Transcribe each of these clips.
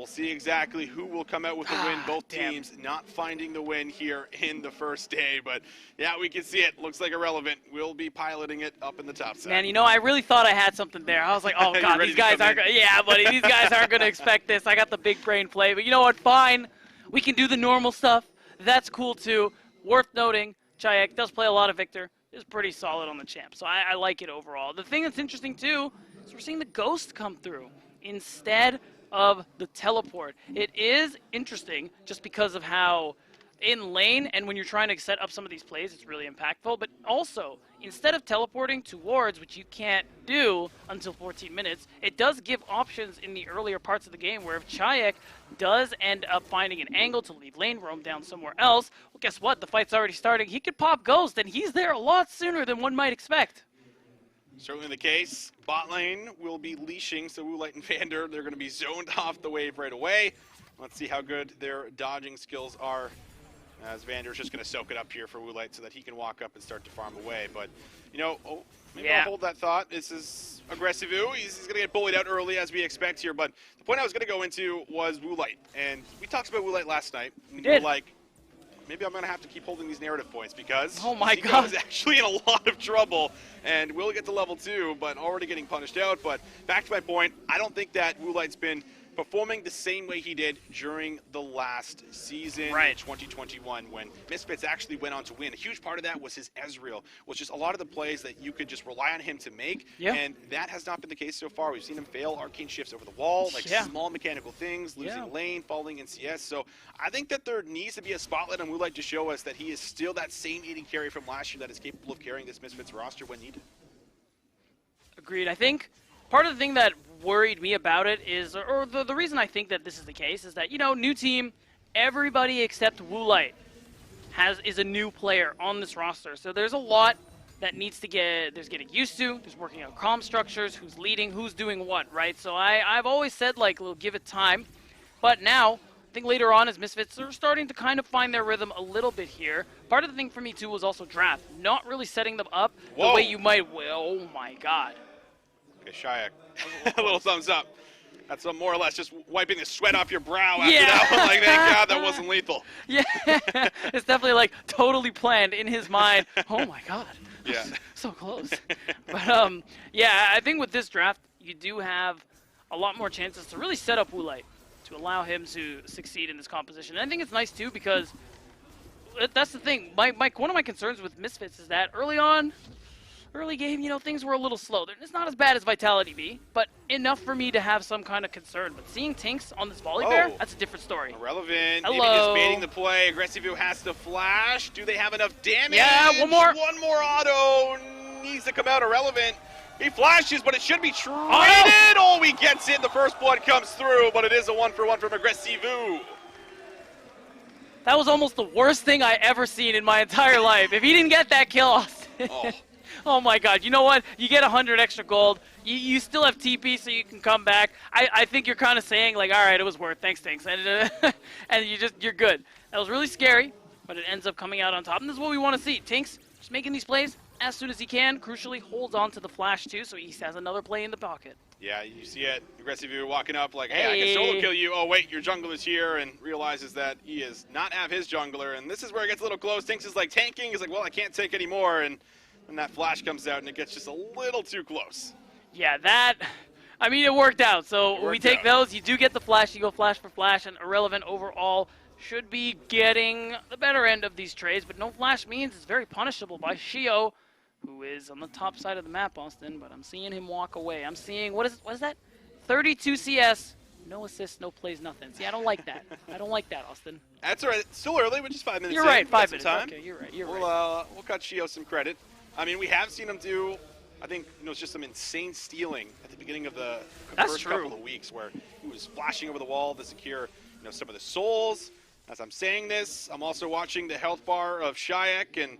We'll see exactly who will come out with the win. Both teams not finding the win here in the first day. But, yeah, we can see it. Looks like Irrelevant will be piloting it up in the top side. Man, you know, I really thought I had something there. I was like, oh, God, these guys aren't going to – yeah, buddy, these guys aren't going to expect this. I got the big brain play. But you know what? Fine. We can do the normal stuff. That's cool, too. Worth noting, Chayek does play a lot of Victor. Is pretty solid on the champ. So I like it overall. The thing that's interesting, too, is we're seeing the Ghost come through instead – of the teleport. It is interesting just because of how in lane and when you're trying to set up some of these plays, it's really impactful. But also, instead of teleporting to wards, which you can't do until 14 minutes, it does give options in the earlier parts of the game where if Chayek does end up finding an angle to leave lane roam down somewhere else, well, guess what? The fight's already starting. He could pop Ghost, and he's there a lot sooner than one might expect. Certainly the case. Bot lane will be leashing, so Woolite and Vander, they're going to be zoned off the wave right away. Let's see how good their dodging skills are, as Vander's just going to soak it up here for Woolite so that he can walk up and start to farm away. But, you know, maybe I'll hold that thought. This is aggressive. He's going to get bullied out early as we expect here. But the point I was going to go into was Woolite. And we talked about Woolite last night. We did. Like, maybe I'm going to have to keep holding these narrative points because oh my God, is actually in a lot of trouble and will get to level 2, but already getting punished out. But back to my point, I don't think that Woolite's been performing the same way he did during the last season in 2021 when Misfits actually went on to win. A huge part of that was his Ezreal, was just a lot of the plays that you could just rely on him to make, and that has not been the case so far. We've seen him fail arcane shifts over the wall, like small mechanical things, losing lane, falling in CS. So I think that there needs to be a spotlight on Woolite to show us that he is still that same AD carry from last year that is capable of carrying this Misfits roster when needed. Agreed. I think part of the thing that worried me about it is, or the reason I think that this is the case is that, you know, new team, everybody except Woolite is a new player on this roster. So there's a lot that needs to there's getting used to, there's working on comm structures, who's leading, who's doing what, right? So I've always said, like, we'll give it time. But now, I think later on as Misfits are starting to kind of find their rhythm a little bit here. Part of the thing for me, too, was also draft. Not really setting them up the way you might, oh my God. Okay, Chayek, a little thumbs up. That's more or less just wiping the sweat off your brow after that one. Like, thank God that wasn't lethal. Yeah, it's definitely like totally planned in his mind. Oh my God, yeah, so close. But yeah, I think with this draft, you do have a lot more chances to really set up Woolite to allow him to succeed in this composition. And I think it's nice too because that's the thing. One of my concerns with Misfits is that early game, you know, things were a little slow. It's not as bad as Vitality B, but enough for me to have some kind of concern. But seeing Tinks on this volley bear, that's a different story. Irrelevant. Maybe just baiting the play. Aggressive View has to flash. Do they have enough damage? Yeah, one more. One more auto. Needs to come out. Irrelevant. He flashes, but it should be traded. Oh, he gets in. The first blood comes through, but it is a 1-for-1 from Aggressive View. That was almost the worst thing I ever seen in my entire life. If he didn't get that kill, Austin. Oh my God, you know what? You get 100 extra gold. You still have TP so you can come back. I think you're kind of saying, like, all right, it was worth, thanks. And, and you're good. That was really scary, but it ends up coming out on top. And this is what we want to see. Tinks just making these plays as soon as he can. Crucially, holds on to the flash too, so he has another play in the pocket. Yeah, you see it. Aggressive View walking up like, hey, I can solo kill you. Oh, wait, your jungler is here, and realizes that he is not have his jungler. And this is where it gets a little close. Tinks is like tanking. He's like, well, I can't take anymore. And that flash comes out, and it gets just a little too close. Yeah, I mean, it worked out. So we take those. You do get the flash. You go flash for flash, and Irrelevant overall should be getting the better end of these trades. But no flash means it's very punishable by Shio, who is on the top side of the map, Austin. But I'm seeing him walk away. I'm seeing, what is that? 32 CS, no assists, no plays, nothing. See, I don't like that. I don't like that, Austin. That's all right. It's still early, which is 5 minutes. You're right, 5 minutes. Time. Okay, you're right. We'll cut Shio some credit. I mean, we have seen him do, I think, it's just some insane stealing at the beginning of the first couple of weeks where he was flashing over the wall to secure, some of the souls. As I'm saying this, I'm also watching the health bar of Chayek, and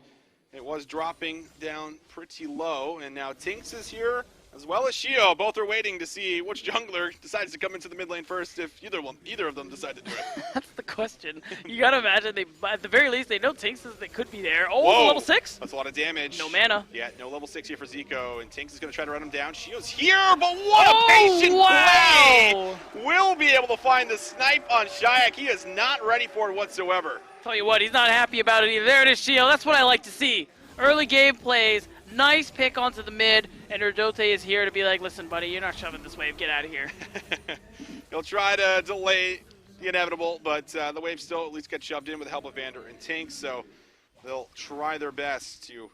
it was dropping down pretty low. And now Tinks is here. as well as Shio. Both are waiting to see which jungler decides to come into the mid lane first if either of them decide to do it. That's the question. You gotta imagine at the very least, they know Tinks is that could be there. Oh, Whoa, level 6? That's a lot of damage. No mana. Yeah, no level 6 here for Zico, and Tinks is going to try to run him down. Shio's here, but what a patient play! Will be able to find the snipe on Shayak. He is not ready for it whatsoever. Tell you what, he's not happy about it either. There it is, Shio. That's what I like to see. Early game plays, nice pick onto the mid, and Erdote is here to be like, listen, buddy, you're not shoving this wave. Get out of here. He'll try to delay the inevitable, but the wave still at least gets shoved in with the help of Vander and Tinks, so they'll try their best to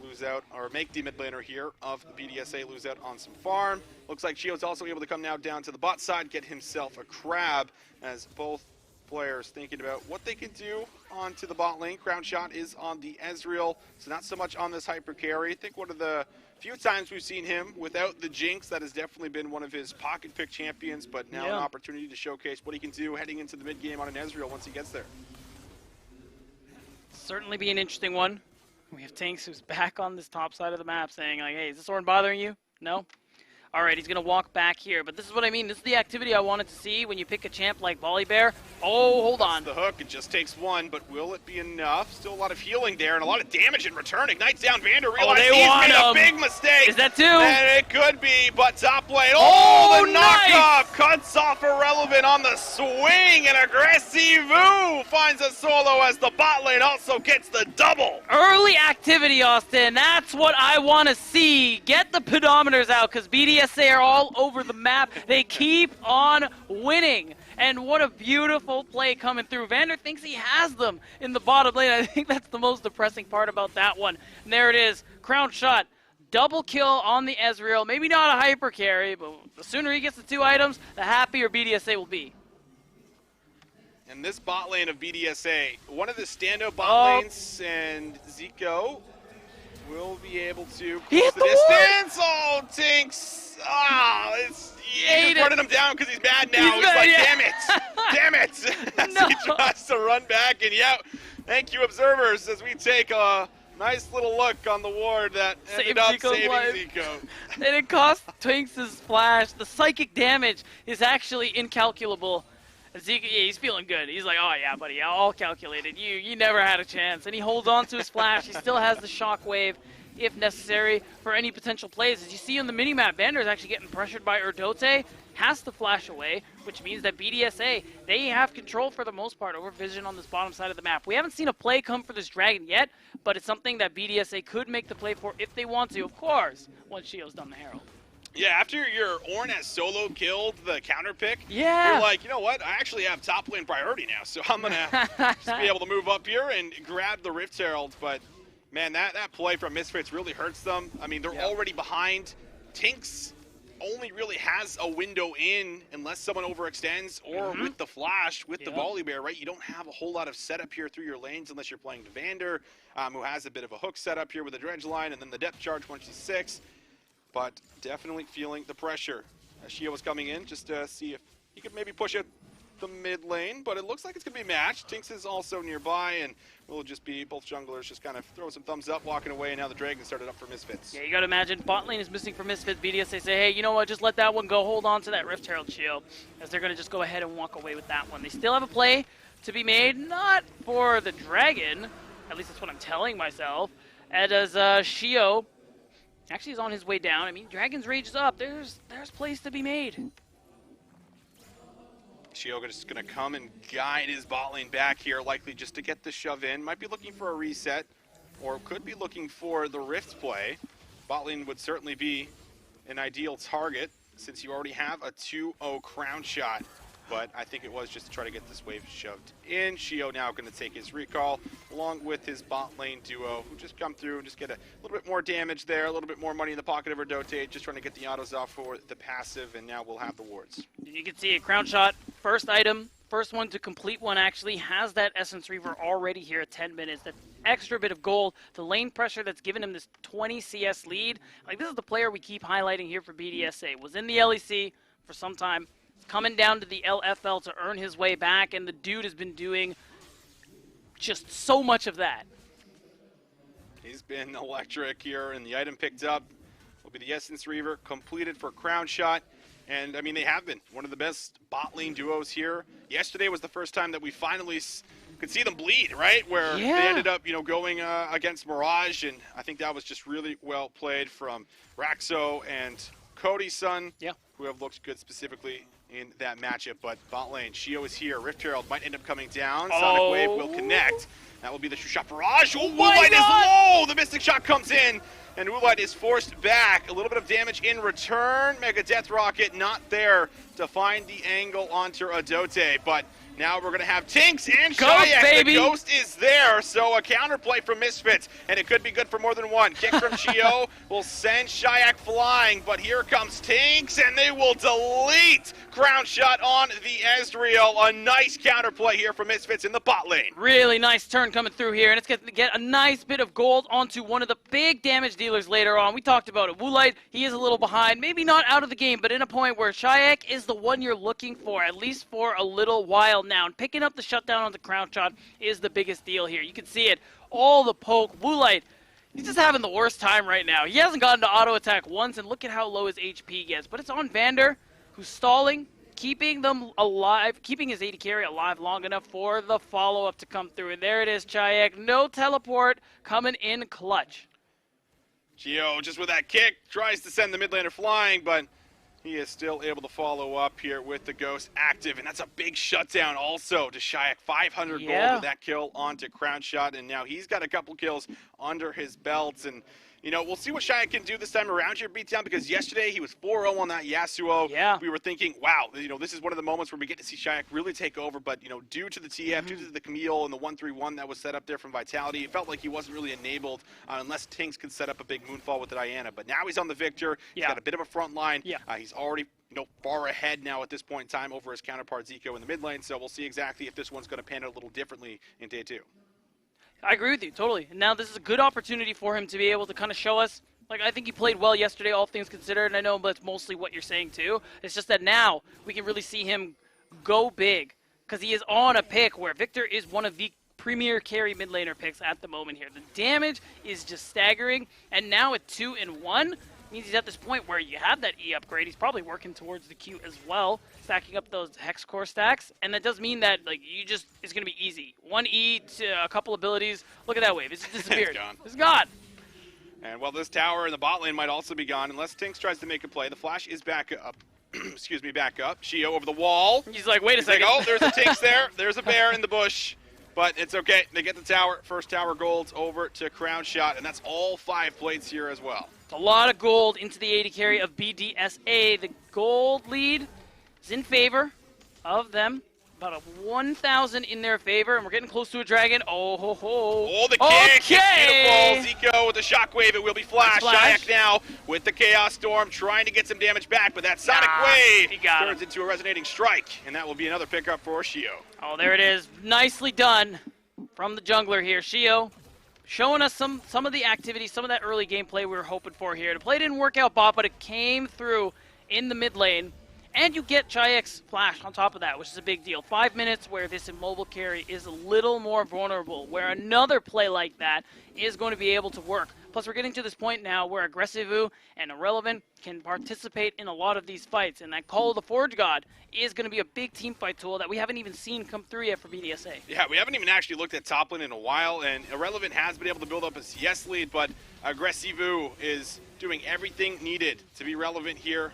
lose out, or make the mid laner here of BDSA lose out on some farm. Looks like Shio's also able to come now down to the bot side, get himself a crab, as both players thinking about what they can do onto the bot lane. Crown shot is on the Ezreal, so not so much on this hyper carry. I think one of the few times we've seen him without the Jinx, that has definitely been one of his pocket pick champions, but now an opportunity to showcase what he can do heading into the mid game on an Ezreal once he gets there. Certainly be an interesting one. We have Tinks who's back on this top side of the map saying like, hey, is this Ornn bothering you? No? All right, he's going to walk back here. But this is what I mean. This is the activity I wanted to see when you pick a champ like Volibear. Oh, hold on. The hook, it just takes one, but will it be enough? Still a lot of healing there and a lot of damage in return. Ignites down Vander, realizes he's made a big mistake. Is that two? And it could be, but top lane. Oh, the nice! knockup cuts off Irrelevant on the swing, and Aggressivu finds a solo as the bot lane also gets the double. Early activity, Austin. That's what I want to see. Get the pedometers out because BDSA are all over the map. They keep on winning. And what a beautiful play coming through. Vander thinks he has them in the bottom lane. I think that's the most depressing part about that one. And there it is. Crown shot. Double kill on the Ezreal. Maybe not a hyper carry, but the sooner he gets the 2 items, the happier BDSA will be. And this bot lane of BDSA, one of the standout bot lanes, and Zico will be able to close the distance. Oh, Tinks. He's running him down because he's mad now. He's like, damn it. Damn it. As he tries to run back. And yeah, thank you, observers, as we take a nice little look on the ward that ended up saving Zico. And it cost Tinks' splash. The psychic damage is actually incalculable. Zico, yeah, he's feeling good. He's like, oh yeah, buddy, all calculated. You never had a chance. And he holds on to his flash. He still has the shockwave if necessary for any potential plays. As you see on the minimap, Vander is actually getting pressured by Erdote, has to flash away, which means that BDSA, they have control for the most part over vision on this bottom side of the map. We haven't seen a play come for this dragon yet, but it's something that BDSA could make the play for if they want to, of course, once Shio's done the Herald. Yeah, after your Ornn has solo killed the counter pick, you're like, you know what, I actually have top lane priority now, so I'm going to just be able to move up here and grab the Rift Herald, but man, that play from Misfits really hurts them. I mean, they're already behind. Tinks only really has a window in unless someone overextends or with the flash, with the Volibear, right? You don't have a whole lot of setup here through your lanes unless you're playing Vander, who has a bit of a hook setup here with the dredge line and then the depth charge once she's 6. But definitely feeling the pressure. Shio was coming in just to see if he could maybe push it the mid lane, but it looks like it's going to be matched. Tinks is also nearby, and will just be both junglers just kind of throw some thumbs up, walking away, and now the Dragon started up for Misfits. Yeah, you got to imagine bot lane is missing for Misfits. BDS, say, hey, you know what, just let that one go. Hold on to that Rift Herald shield, as they're going to just go ahead and walk away with that one. They still have a play to be made, not for the Dragon, at least that's what I'm telling myself, and as Shio actually is on his way down. I mean, Dragon's Rage is up. There's plays to be made. Shio is going to come and guide his bot lane back here, likely just to get the shove in. Might be looking for a reset, or could be looking for the Rift play. Bot lane would certainly be an ideal target, since you already have a 2-0 crown shot. But I think it was just to try to get this wave shoved in. Shio now going to take his recall, along with his bot lane duo, who just come through and just get a little bit more damage there, a little bit more money in the pocket of Erdote, just trying to get the autos off for the passive, and now we'll have the wards. You can see a crown shot, first item, first one to complete one actually, has that Essence Reaver already here at 10 minutes. That extra bit of gold, the lane pressure that's given him this 20 CS lead. Like, this is the player we keep highlighting here for BDSA. Was in the LEC for some time. Coming down to the LFL to earn his way back, and the dude has been doing just so much of that. He's been electric here, and the item picked up will be the Essence Reaver completed for Crown Shot. And, I mean, they have been one of the best bot lane duos here. Yesterday was the first time that we finally could see them bleed, right? Where they ended up, going against Mirage, and I think that was just really well played from Raxo and Cody's son, who have looked good specifically in that matchup. But bot lane, Shio is here. Rift Herald might end up coming down. Sonic Wave will connect. That will be the shot barrage. Oh, Woolite is low! The Mystic Shot comes in, and Woolite is forced back. A little bit of damage in return. Mega Death Rocket not there to find the angle onto Adote, but now we're going to have Tinks and Shayak. The Ghost is there, so a counterplay from Misfits, and it could be good for more than one. Kick from Shio will send Shayak flying, but here comes Tinks, and they will delete Crown Shot on the Ezreal. A nice counterplay here from Misfits in the bot lane. Really nice turn coming through here, and it's going to get a nice bit of gold onto one of the big damage dealers later on. We talked about it. Woolite, he is a little behind, maybe not out of the game, but in a point where Shayak is the one you're looking for, at least for a little while now. And picking up the shutdown on the Crown Shot is the biggest deal here. You can see it. All the poke. Woolite, he's just having the worst time right now. He hasn't gotten to auto attack once, and look at how low his HP gets. But it's on Vander, who's stalling, keeping them alive, keeping his AD carry alive long enough for the follow-up to come through. And there it is, Shayak. No teleport coming in clutch. Gio, just with that kick, tries to send the mid laner flying, but he is still able to follow up here with the Ghost active, and that's a big shutdown also to Shayak. 500 gold with that kill onto Crown Shot, and now he's got a couple kills under his belts. And we'll see what Shayak can do this time around here, Beatdown, because yesterday he was 4-0 on that Yasuo. Yeah. We were thinking, wow, this is one of the moments where we get to see Shayak really take over, but, due to the TF, due to the Camille and the 1-3-1 that was set up there from Vitality, it felt like he wasn't really enabled unless Tinks could set up a big Moonfall with the Diana. But now he's on the Victor. He's got a bit of a front line. He's already far ahead now at this point in time over his counterpart Zico in the mid lane, so we'll see exactly if this one's going to pan out a little differently in day 2. I agree with you, totally. And now this is a good opportunity for him to be able to kind of show us, I think he played well yesterday, all things considered, and I know that's mostly what you're saying too. It's just that now we can really see him go big, because he is on a pick where Victor is one of the premier carry mid laner picks at the moment here. The damage is just staggering, and now at 2-1, means he's at this point where you have that E upgrade. He's probably working towards the Q as well, stacking up those Hex Core stacks. And that does mean that it's going to be easy. 1 E to a couple abilities. Look at that wave. It's disappeared. It's gone. It's gone. And this tower in the bot lane might also be gone unless Tinks tries to make a play. The flash is back up. Excuse me, back up. Shio over the wall. He's like, wait a second. Like, there's a Tinks there. There's a bear in the bush. But it's okay. They get the tower. First tower golds over to Crown Shot, and that's all 5 plates here as well. A lot of gold into the AD carry of BDSA. The gold lead is in favor of them. About a 1,000 in their favor, and we're getting close to a dragon. Oh, ho, ho. Oh, the kick. Okay. It's beautiful. Zico with the shockwave. It will be flash. Shayak now with the Chaos Storm trying to get some damage back, but that Sonic Wave turns into a resonating strike, and that will be another pickup for Shio. Oh, there it is. Nicely done from the jungler here. Shio showing us some of the activity, some of that early gameplay we were hoping for here. The play didn't work out, but it came through in the mid lane. And you get Shayak's flash on top of that, which is a big deal. 5 minutes where this immobile carry is a little more vulnerable, where another play like that is going to be able to work. Plus, we're getting to this point now where Aggressivu and Irrelevant can participate in a lot of these fights. And that Call of the Forge God is going to be a big team fight tool that we haven't even seen come through yet for BDSA. Yeah, we haven't even actually looked at top lane in a while, and Irrelevant has been able to build up a CS lead, but Aggressivu is doing everything needed to be relevant here,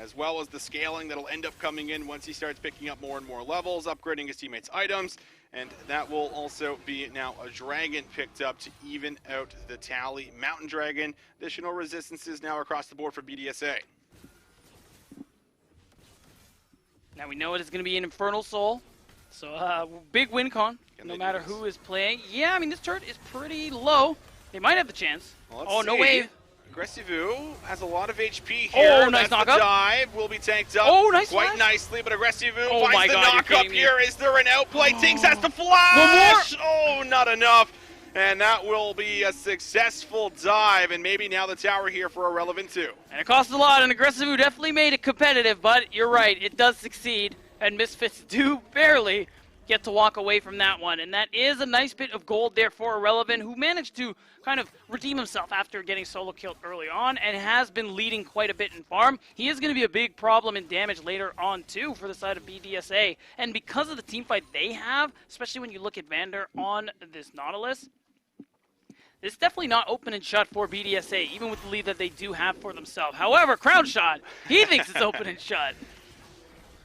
as well as the scaling that'll end up coming in once he starts picking up more and more levels, upgrading his teammates' items, and that will also be now a dragon picked up to even out the tally. Mountain Dragon, additional resistances now across the board for BDSA. Now we know it is going to be an Infernal Soul, so big win con, no matter who is playing. Yeah, I mean, this turret is pretty low. They might have the chance. Well, oh, no wave. Aggressivu has a lot of HP here. Oh, nice knockup. Dive will be tanked up quite nicely, but Aggressivu finds the knockup here. Is there an outplay? Tinks has to flash! Oh, not enough. And that will be a successful dive, and maybe now the tower here for Irrelevant too. And it costs a lot, and Aggressivu definitely made it competitive, but you're right, it does succeed, and Misfits do barely get to walk away from that one. And that is a nice bit of gold there for Irrelevant, who managed to kind of redeem himself after getting solo killed early on and has been leading quite a bit in farm. He is going to be a big problem in damage later on, too, for the side of BDSA. And because of the team fight they have, especially when you look at Vander on this Nautilus, it's definitely not open and shut for BDSA, even with the lead that they do have for themselves. However, Crown Shot, he thinks it's open and shut.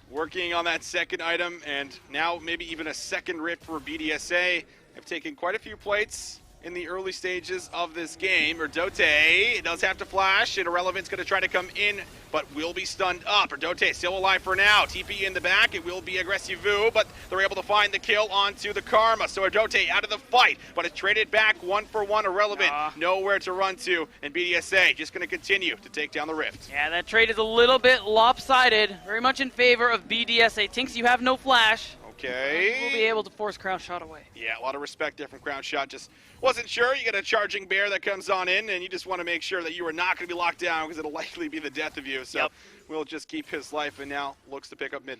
Working on that second item, and now maybe even a second rift for BDSA. Have taken quite a few plates in the early stages of this game. Erdote does have to flash, and Irrelevant's going to try to come in, but will be stunned up. Erdote still alive for now. TP in the back. It will be Aggressive, but they're able to find the kill onto the Karma. So Erdote out of the fight, but it's traded back 1-for-1. Irrelevant, nowhere to run to, and BDSA just going to continue to take down the rift. Yeah, that trade is a little bit lopsided. Very much in favor of BDSA. Tinks, you have no flash. Okay. We'll be able to force Crown Shot away. Yeah, a lot of respect there from Crown Shot. Just wasn't sure. You get a charging bear that comes on in, and you just want to make sure that you are not going to be locked down because it'll likely be the death of you. So we'll just keep his life, and now looks to pick up mid.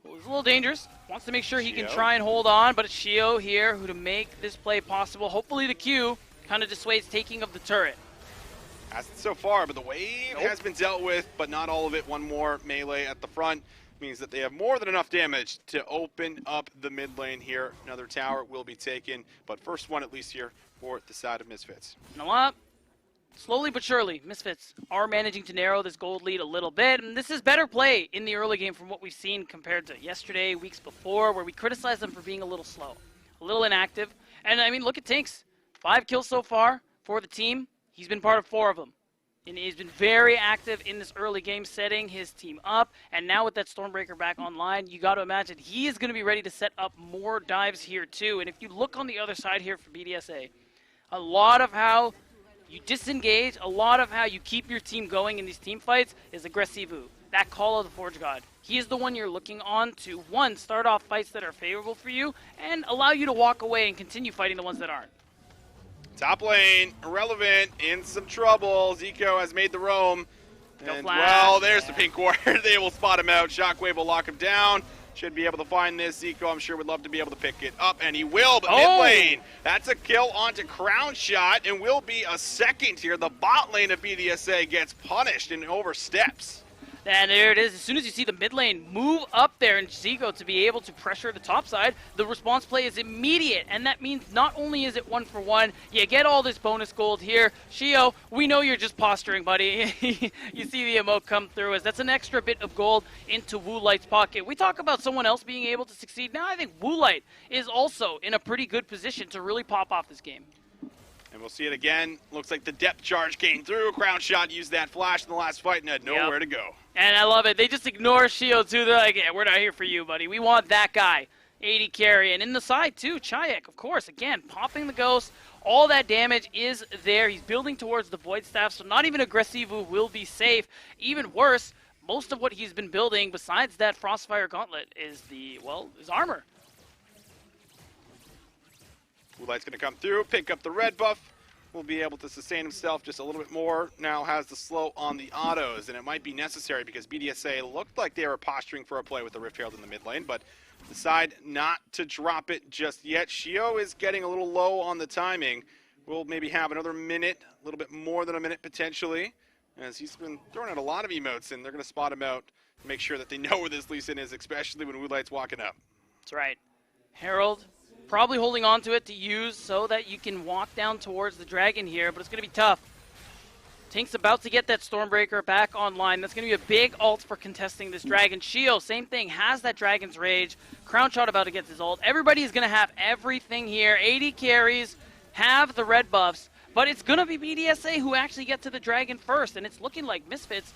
Well, it's a little dangerous. Wants to make sure he can try and hold on, but it's Shio here who to make this play possible. Hopefully the Q kind of dissuades taking of the turret. Hasn't so far, but the wave has been dealt with, but not all of it. One more melee at the front means that they have more than enough damage to open up the mid lane here. Another tower will be taken, but first one at least here for the side of Misfits. You know what? Slowly but surely, Misfits are managing to narrow this gold lead a little bit, and this is better play in the early game from what we've seen compared to yesterday, weeks before, where we criticized them for being a little slow, a little inactive. And I mean, look at Tinks. 5 kills so far for the team. He's been part of 4 of them. And he's been very active in this early game, setting his team up. And now with that Stormbreaker back online, you got to imagine he is going to be ready to set up more dives here too. And if you look on the other side here for BDSA, a lot of how you disengage, a lot of how you keep your team going in these team fights is Aggressive. That call of the Forge God. He is the one you're looking on to, one, start off fights that are favorable for you, and allow you to walk away and continue fighting the ones that aren't. Top lane, Irrelevant, in some trouble. Zico has made the roam. And, well, there's the pink ward. They will spot him out. Shockwave will lock him down. Should be able to find this. Zico, I'm sure, would love to be able to pick it up, and he will, but mid lane. That's a kill onto Crown Shot, and will be a second here. The bot lane of BDSA gets punished and oversteps. And there it is. As soon as you see the mid lane move up there and Zico to be able to pressure the top side, the response play is immediate. And that means not only is it 1-for-1, you get all this bonus gold here. Shio, we know you're just posturing, buddy. You see the emote come through as that's an extra bit of gold into Woolite's pocket. We talk about someone else being able to succeed. Now I think Woolite is also in a pretty good position to really pop off this game. And we'll see it again. Looks like the depth charge came through. Crown Shot used that flash in the last fight and had nowhere to go. And I love it. They just ignore Shield, too. They're like, yeah, we're not here for you, buddy. We want that guy. 80 carry. And in the side, too, Chayek, of course, again, popping the ghost. All that damage is there. He's building towards the Void Staff, so not even Aggressive will be safe. Even worse, most of what he's been building, besides that Frostfire Gauntlet, is his armor. Woolite's going to come through, pick up the red buff. Will be able to sustain himself just a little bit more. Now has the slow on the autos, and it might be necessary because BDSA looked like they were posturing for a play with the Rift Herald in the mid lane, but decide not to drop it just yet. Shio is getting a little low on the timing. We'll maybe have another minute, a little bit more than a minute potentially, as he's been throwing out a lot of emotes, and they're going to spot him out to make sure that they know where this Lee Sin is, especially when Woolite's walking up. That's right. Herald probably holding on to it to use so that you can walk down towards the dragon here, but it's going to be tough. Tink's about to get that Stormbreaker back online. That's going to be a big ult for contesting this dragon. Shio, same thing, has that Dragon's Rage. Crown Shot about to get his ult. Everybody is going to have everything here. 80 carries, have the red buffs, but it's going to be BDSA who actually get to the dragon first, and it's looking like Misfits,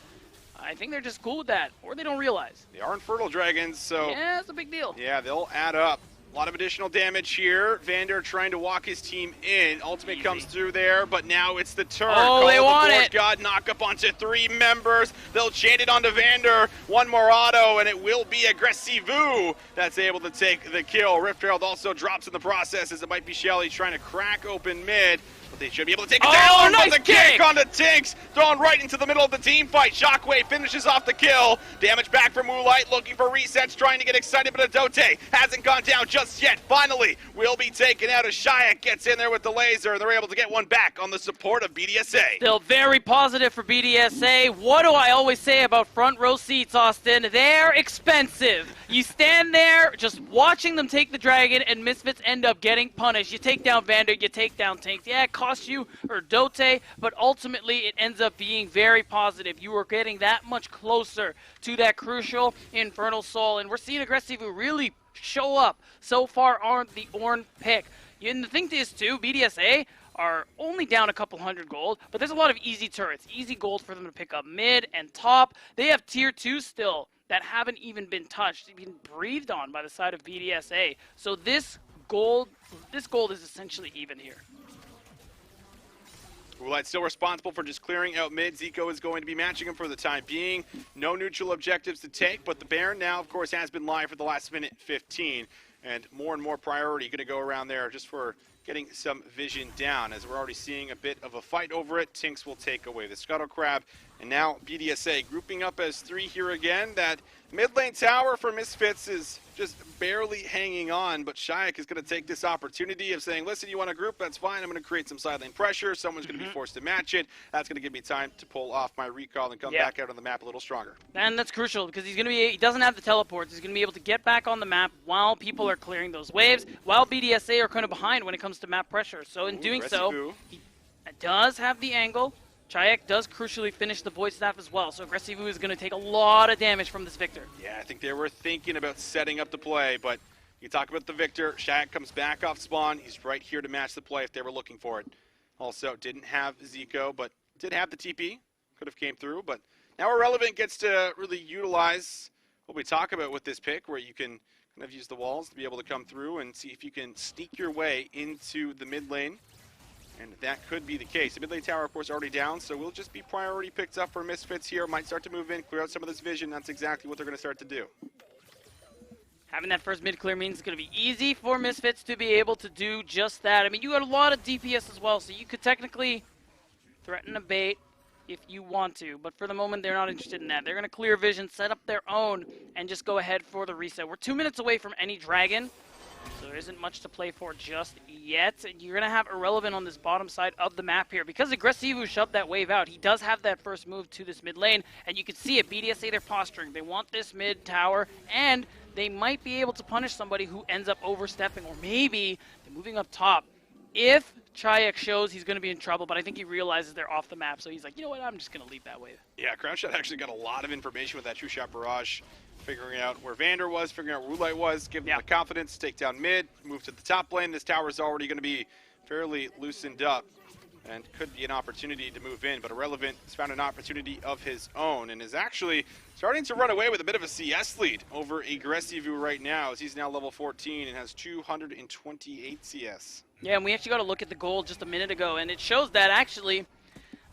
I think they're just cool with that, or they don't realize. They are Infertile Dragons, so... yeah, it's a big deal. Yeah, they'll add up. A lot of additional damage here. Vander trying to walk his team in. Ultimate comes through there, but now it's the turn. Oh, they want it. God, knock up onto 3 members. They'll chain it onto Vander. One more auto, and it will be Aggressivu that's able to take the kill. Rift Herald also drops in the process, as it might be Shelly trying to crack open mid. But they should be able to take it down. Nice but the kick onto Tinks, thrown right into the middle of the team fight. Shockwave finishes off the kill. Damage back from Moonlight, looking for resets, trying to get excited, but Adote hasn't gone down just yet. Finally, will be taken out as Shayak gets in there with the laser, and they're able to get one back on the support of BDSA. Still very positive for BDSA. What do I always say about front row seats, Austin? They're expensive. You stand there just watching them take the dragon, and Misfits end up getting punished. You take down Vander, you take down Tinks. Yeah, it costs you or Dote, but ultimately it ends up being very positive. You are getting that much closer to that crucial Infernal Soul, and we're seeing Aggressivu really show up so far on the Ornn pick. And the thing is, too, BDSA are only down a couple hundred gold, but there's a lot of easy turrets, easy gold for them to pick up mid and top. They have tier 2 still that haven't even been touched, been breathed on by the side of BDSA. So this gold is essentially even here. Moonlight still responsible for just clearing out mid. Zico is going to be matching him for the time being. No neutral objectives to take, but the Baron now, of course, has been live for the last minute 15. And more priority going to go around there just for getting some vision down, as we're already seeing a bit of a fight over it. Tinks will take away the Scuttle Crab. And now BDSA grouping up as 3 here again. That mid lane tower for Misfits is just barely hanging on, but Shayak is going to take this opportunity of saying, listen, you want a group? That's fine. I'm going to create some side lane pressure. Someone's going to be forced to match it. That's going to give me time to pull off my recall and come back out on the map a little stronger. And that's crucial, because he doesn't have the teleports. He's going to be able to get back on the map while people are clearing those waves, while BDSA are kind of behind when it comes to map pressure. So in doing so, he does have the angle. Shayak does crucially finish the Void Staff as well, so Aggressivu is going to take a lot of damage from this Victor. Yeah, I think they were thinking about setting up the play, but you talk about the Victor. Shayak comes back off spawn. He's right here to match the play if they were looking for it. Also, didn't have Zico, but did have the TP. Could have came through, but now Irrelevant gets to really utilize what we talk about with this pick, where you can kind of use the walls to be able to come through and see if you can sneak your way into the mid lane. And that could be the case. The mid lane tower, of course, already down, so we'll just be priority picked up for Misfits here. Might start to move in, clear out some of this vision. That's exactly what they're going to start to do. Having that first mid clear means it's going to be easy for Misfits to be able to do just that. I mean, you got a lot of DPS as well, so you could technically threaten a bait if you want to. But for the moment, they're not interested in that. They're going to clear vision, set up their own, and just go ahead for the reset. We're 2 minutes away from any dragon, so there isn't much to play for just yet. You're going to have Irrelevant on this bottom side of the map here. Because Aggressivu shoved that wave out, he does have that first move to this mid lane. And you can see it, BDSA, they're posturing. They want this mid tower, and they might be able to punish somebody who ends up overstepping. Or maybe they're moving up top. If Shayak shows, he's going to be in trouble, but I think he realizes they're off the map. So he's like, you know what, I'm just going to leave that wave. Yeah, Crownshot actually got a lot of information with that True Shot Barrage. Figuring out where Vander was, figuring out where Roulette was, giving them the confidence to take down mid, move to the top lane. This tower is already going to be fairly loosened up and could be an opportunity to move in, but Irrelevant has found an opportunity of his own and is actually starting to run away with a bit of a CS lead over Aggressivu right now, as he's now level 14 and has 228 CS. Yeah, and we actually got to look at the goal just a minute ago, and it shows that actually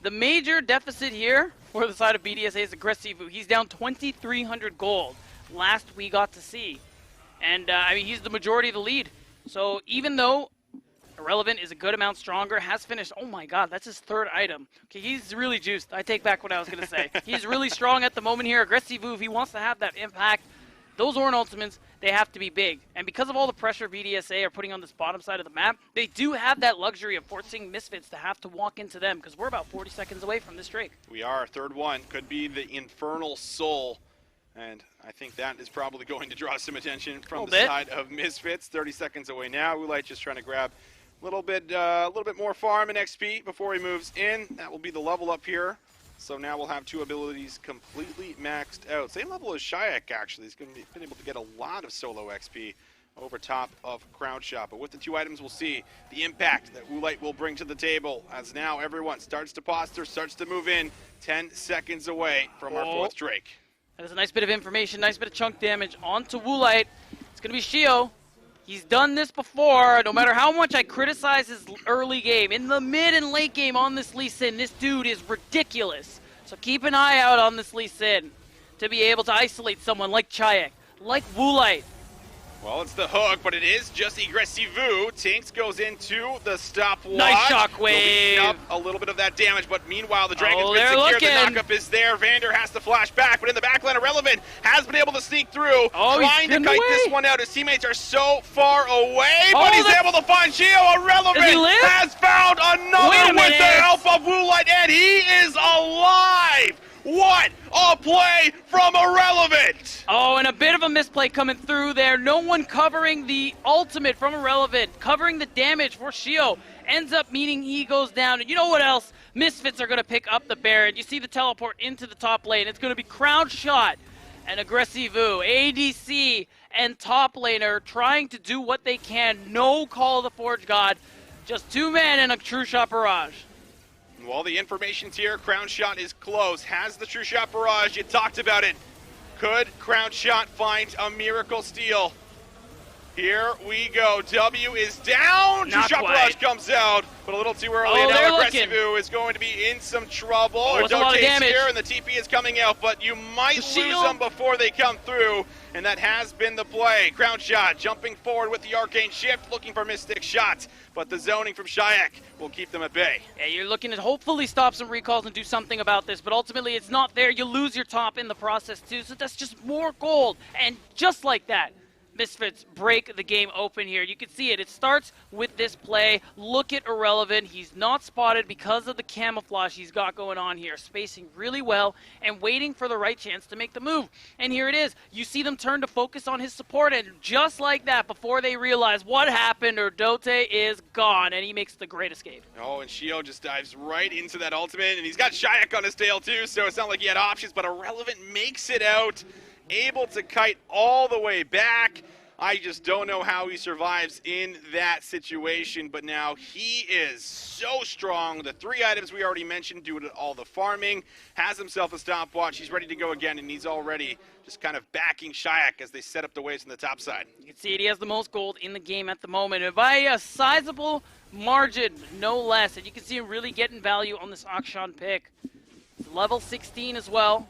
the major deficit here for the side of BDSA is Aggressivu. He's down 2,300 gold last we got to see. And, I mean, he's the majority of the lead. So even though Irrelevant is a good amount stronger, has finished, oh my god, that's his 3rd item. Okay, he's really juiced. I take back what I was going to say. He's really strong at the moment here. Aggressivu, if he wants to have that impact, those Ornn ultimates, they have to be big. And because of all the pressure BDSA are putting on this bottom side of the map, they do have that luxury of forcing Misfits to have to walk into them, because we're about 40 seconds away from this Drake. We are. 3rd one. Could be the Infernal Soul. And I think that is probably going to draw some attention from the side of Misfits. 30 seconds away now. Woolite just trying to grab a little bit more farm and XP before he moves in. That will be the level up here. So now we'll have 2 abilities completely maxed out. Same level as Shayak, actually. He's going to been able to get a lot of solo XP over top of Crownshot. But with the 2 items, we'll see the impact that Woolite will bring to the table, as now everyone starts to posture, starts to move in. 10 seconds away from our 4th Drake. That is a nice bit of information, nice bit of chunk damage onto Woolite. It's going to be Shio. He's done this before. No matter how much I criticize his early game, in the mid and late game on this Lee Sin, this dude is ridiculous. So keep an eye out on this Lee Sin to be able to isolate someone like Chayek, like Woolite. Well, it's the hook, but it is just Aggressivu. Tinks goes into the stopwatch. Nice shockwave. Up a little bit of that damage, but meanwhile, the Dragon's been they're secured. looking. The knockup is there. Vander has to flash back, but in the backline, Irrelevant has been able to sneak through. Trying to kite this one out. His teammates are so far away, but he's able to find Gio. Irrelevant has found another with the help of Woolite, and he is alive. What a play from Irrelevant! Oh, and a bit of a misplay coming through there. No one covering the ultimate from Irrelevant, covering the damage for Shio. Ends up meaning he goes down. And you know what else? Misfits are going to pick up the Baron. You see the teleport into the top lane. It's going to be Crown Shot and Aggressivu, ADC, and top laner trying to do what they can. No Call of the Forge God. Just 2 men and a True Shot Barrage. Well, the information's here. Crown Shot is close. Has the True Shot Barrage. You talked about it. Could Crown Shot find a miracle steal? Here we go. W is down. True Shot Barrage comes out, but a little too early. And now Aggressivu is going to be in some trouble. Dote's here, and the TP is coming out, but you might lose them before they come through, and that has been the play. Crown Shot jumping forward with the Arcane Shift, looking for Mystic Shot, but the zoning from Chayek will keep them at bay. Yeah, you're looking to hopefully stop some recalls and do something about this, but ultimately it's not there. You lose your top in the process too, so that's just more gold. And just like that, Misfits break the game open here. You can see it. It starts with this play. Look at Irrelevant. He's not spotted because of the camouflage he's got going on here. Spacing really well and waiting for the right chance to make the move. And here it is. You see them turn to focus on his support, and just like that, before they realize what happened, Dote is gone, and he makes the great escape. Oh, and Shio just dives right into that ultimate, and he's got Chayek on his tail too, so it's not like he had options, but Irrelevant makes it out. Able to kite all the way back. I just don't know how he survives in that situation, but now he is so strong. The 3 items we already mentioned, doing all the farming, has himself a stopwatch. He's ready to go again, and he's already just kind of backing Chayek as they set up the waves on the top side. You can see it. He has the most gold in the game at the moment, and by a sizable margin, no less. And you can see him really getting value on this Akshan pick. Level 16 as well.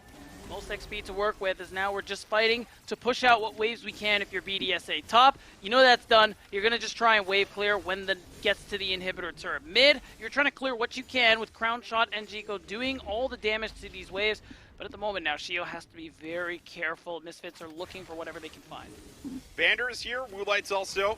Most XP to work with, as now we're just fighting to push out what waves we can if you're BDSA. Top, you know that's done. You're going to just try and wave clear when the gets to the inhibitor turret. Mid, you're trying to clear what you can with Crown Shot and Jiko doing all the damage to these waves. But at the moment now, Shio has to be very careful. Misfits are looking for whatever they can find. Vander is here. Woolite's also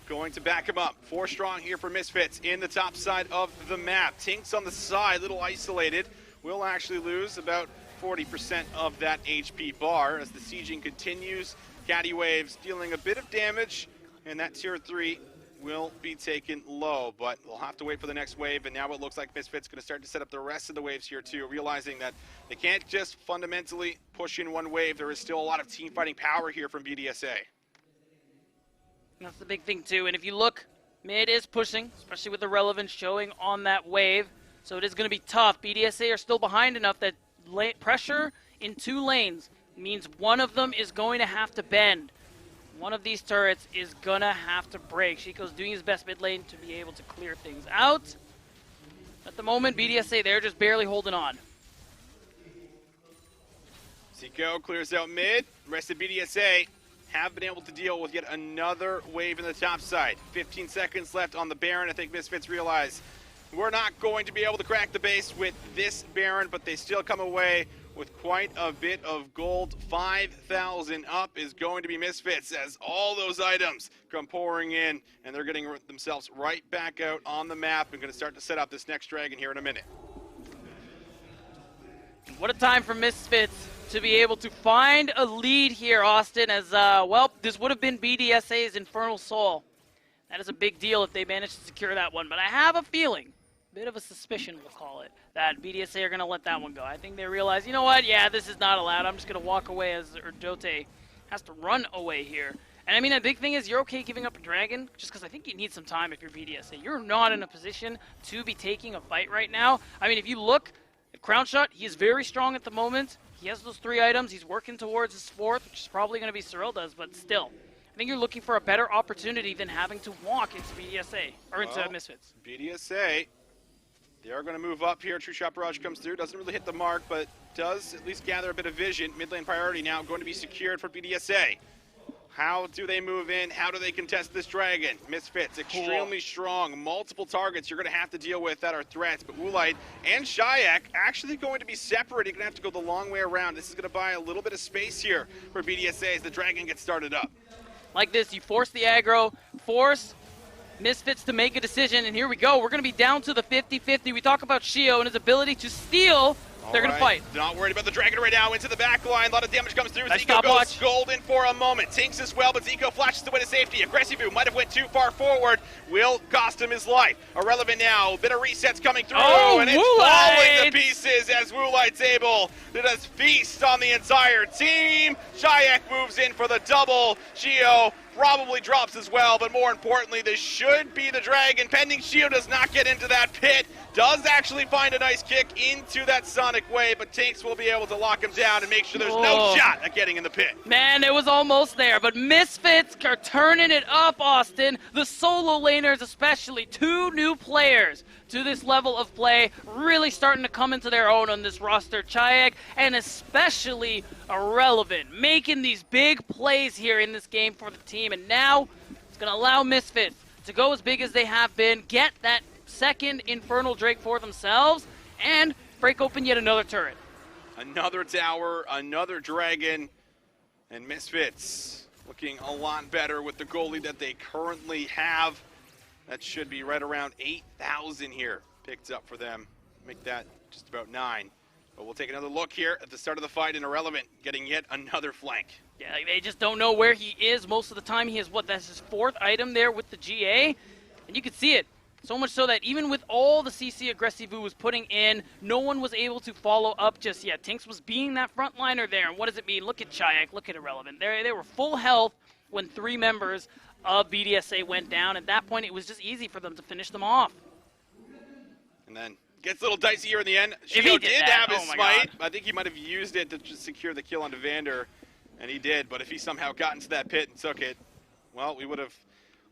going to back him up. 4 strong here for Misfits in the top side of the map. Tinks on the side, little isolated. Will actually lose about 40% of that HP bar as the sieging continues. Caddy Waves dealing a bit of damage, and that tier 3 will be taken low, but we'll have to wait for the next wave. And now it looks like Misfits going to start to set up the rest of the waves here too, realizing that they can't just fundamentally push in one wave. There is still a lot of team fighting power here from BDSA. That's the big thing too, and if you look, mid is pushing, especially with the relevance showing on that wave, so it is going to be tough. BDSA are still behind enough that pressure in 2 lanes means one of them is going to have to bend. One of these turrets is going to have to break. Chico's doing his best mid lane to be able to clear things out. At the moment, BDSA, they're just barely holding on. Zico clears out mid. The rest of BDSA have been able to deal with yet another wave in the top side. 15 seconds left on the Baron. I think Misfits realize we're not going to be able to crack the base with this Baron, but they still come away with quite a bit of gold. 5,000 up is going to be Misfits as all those items come pouring in, and they're getting themselves right back out on the map and going to start to set up this next dragon here in a minute. What a time for Misfits to be able to find a lead here, Austin, as, well, this would have been BDSA's Infernal Soul. That is a big deal if they manage to secure that one, but I have a feeling, bit of a suspicion, we'll call it, that BDSA are going to let that one go. I think they realize, you know what, yeah, this is not allowed. I'm just going to walk away as Dote has to run away here. And I mean, the big thing is you're okay giving up a dragon, just because I think you need some time if you're BDSA. You're not in a position to be taking a fight right now. I mean, if you look at Crown Shot, he is very strong at the moment. He has those 3 items. He's working towards his 4th, which is probably going to be Cyrilda's, but still. I think you're looking for a better opportunity than having to walk into BDSA, or into Misfits. BDSA, they are going to move up here. True Shot Barrage comes through, doesn't really hit the mark, but does at least gather a bit of vision. Mid lane priority now going to be secured for BDSA. How do they move in? How do they contest this dragon? Misfits, extremely strong. Multiple targets you're going to have to deal with that are threats. But Woolite and Shayak actually going to be separated. You're going to have to go the long way around. This is going to buy a little bit of space here for BDSA as the dragon gets started up. Like this, you force the aggro, force Misfits to make a decision, and here we go. We're going to be down to the 50-50. We talk about Shio and his ability to steal. They're going to fight. Not worried about the dragon right now. Into the back line. A lot of damage comes through. Nice Zico goes golden for a moment. Tinks as well, but Zico flashes away to safety. Aggressive might have went too far forward. Will cost him his life. Irrelevant now. Bit of resets coming through, and it's falling to pieces as Woolite's able to just feast on the entire team. Shayak moves in for the double. Shio probably drops as well, but more importantly, this should be the dragon. Pending Shio does not get into that pit. Does actually find a nice kick into that Sonic wave, but Tinks will be able to lock him down and make sure there's no shot at getting in the pit. Man, it was almost there, but Misfits are turning it up, Austin. The solo laners especially, 2 new players to this level of play, really starting to come into their own on this roster. Chayak and especially Irrelevant, making these big plays here in this game for the team, and now it's going to allow Misfits to go as big as they have been, get that second Infernal Drake for themselves, and break open yet another turret. Another tower, another dragon, and Misfits looking a lot better with the goalie that they currently have. That should be right around 8,000 here picked up for them. Make that just about 9. But we'll take another look here at the start of the fight, and Irrelevant getting yet another flank. Yeah, they just don't know where he is most of the time. He has, that's his 4th item there with the GA, and you can see it. So much so that even with all the CC Aggressive was putting in, no one was able to follow up just yet. Tinks was being that frontliner there, and what does it mean? Look at Chayak, look at Irrelevant. They were full health when 3 members of BDSA went down. At that point, it was just easy for them to finish them off. And then gets a little dicey here in the end. Shio did have his smite. I think he might have used it to just secure the kill onto Vander, and he did. But if he somehow got into that pit and took it, well, we would have...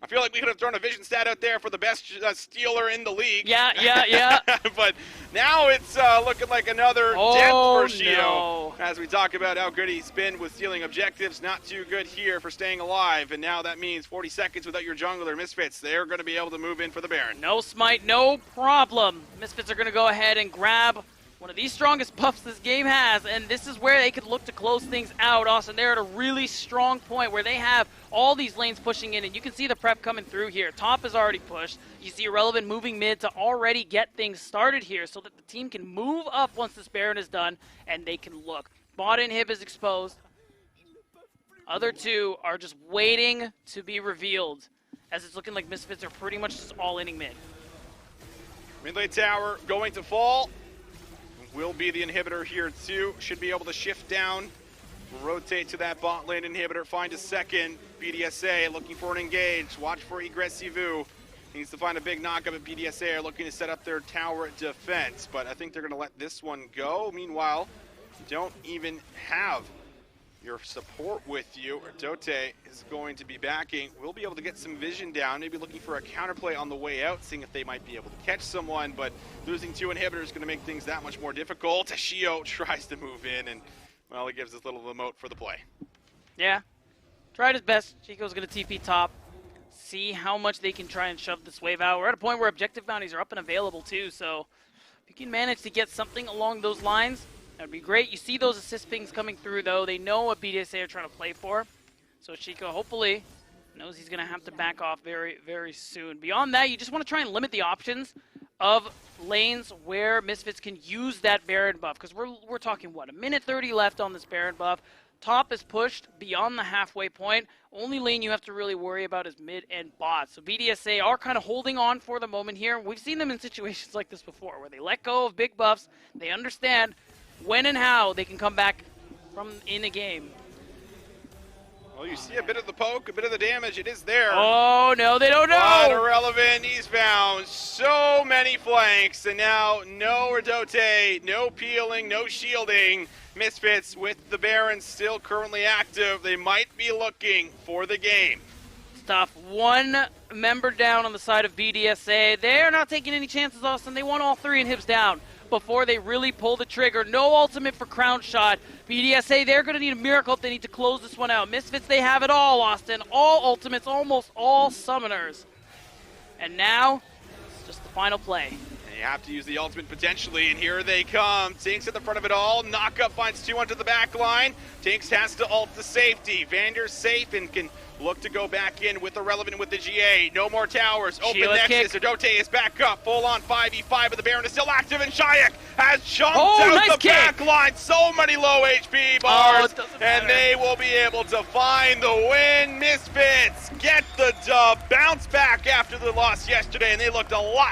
I feel like we could have thrown a vision stat out there for the best stealer in the league. Yeah. But now it's looking like another death for Shio. No. As we talk about how good he's been with stealing objectives, not too good here for staying alive. And now that means 40 seconds without your jungler. Misfits, they're going to be able to move in for the Baron. No smite, no problem. Misfits are going to go ahead and grab one of the strongest buffs this game has, and this is where they could look to close things out. Austin, they're at a really strong point where they have all these lanes pushing in, and you can see the prep coming through here. Top is already pushed. You see Irrelevant moving mid to already get things started here so that the team can move up once this Baron is done, and they can look. Bot inhib is exposed. Other 2 are just waiting to be revealed, as it's looking like Misfits are pretty much just all inning mid. Mid lane tower going to fall. Will be the inhibitor here too. Should be able to shift down, rotate to that bot lane inhibitor, find a second. BDSA looking for an engage. Watch for Aggressive. Needs to find a big knockup at BDSA. Are looking to set up their tower defense, but I think they're going to let this one go. Meanwhile, don't even have your support with you. Dote is going to be backing. We'll be able to get some vision down, maybe looking for a counterplay on the way out, seeing if they might be able to catch someone, but losing 2 inhibitors is going to make things that much more difficult. Shio tries to move in, and, well, he gives this little emote for the play. Yeah, tried his best. Chico's going to TP top, see how much they can try and shove this wave out. We're at a point where objective bounties are up and available, too, so if you can manage to get something along those lines, that'd be great. You see those assist pings coming through, though. They know what BDSA are trying to play for. So Chico hopefully knows he's going to have to back off very, very soon. Beyond that, you just want to try and limit the options of lanes where Misfits can use that Baron buff. Because we're talking, what, 1:30 left on this Baron buff. Top is pushed beyond the halfway point. Only lane you have to really worry about is mid and bot. So BDSA are kind of holding on for the moment here. We've seen them in situations like this before, where they let go of big buffs. They understand when and how they can come back from in a game. Well, you see a bit of the poke, a bit of the damage. It is there. Oh, no, they don't But know. Irrelevant, he's found so many flanks, and now no Redote, no peeling, no shielding. Misfits with the Barons still currently active. They might be looking for the game. Tough. One member down on the side of BDSA. They're not taking any chances, Austin. They want all 3 inhibs down before they really pull the trigger. No ultimate for Crown Shot. BDSA, they're going to need a miracle if they need to close this one out. Misfits, they have it all, Austin. All ultimates, almost all summoners. And now, it's just the final play. And you have to use the ultimate potentially, and here they come. Tinks at the front of it all. Knockup finds 2 onto the back line. Tinks has to ult the safety. Vander's safe and can look to go back in with Irrelevant with the GA. No more towers. Open Sheila's Nexus. kick. Redote is back up. Full on 5v5, but the Baron is still active, and Shayak has jumped out nice the kick. back line. So many low HP bars, it doesn't and matter. they will be able to find the win. Misfits get the dub. Bounce back after the loss yesterday, and they looked a lot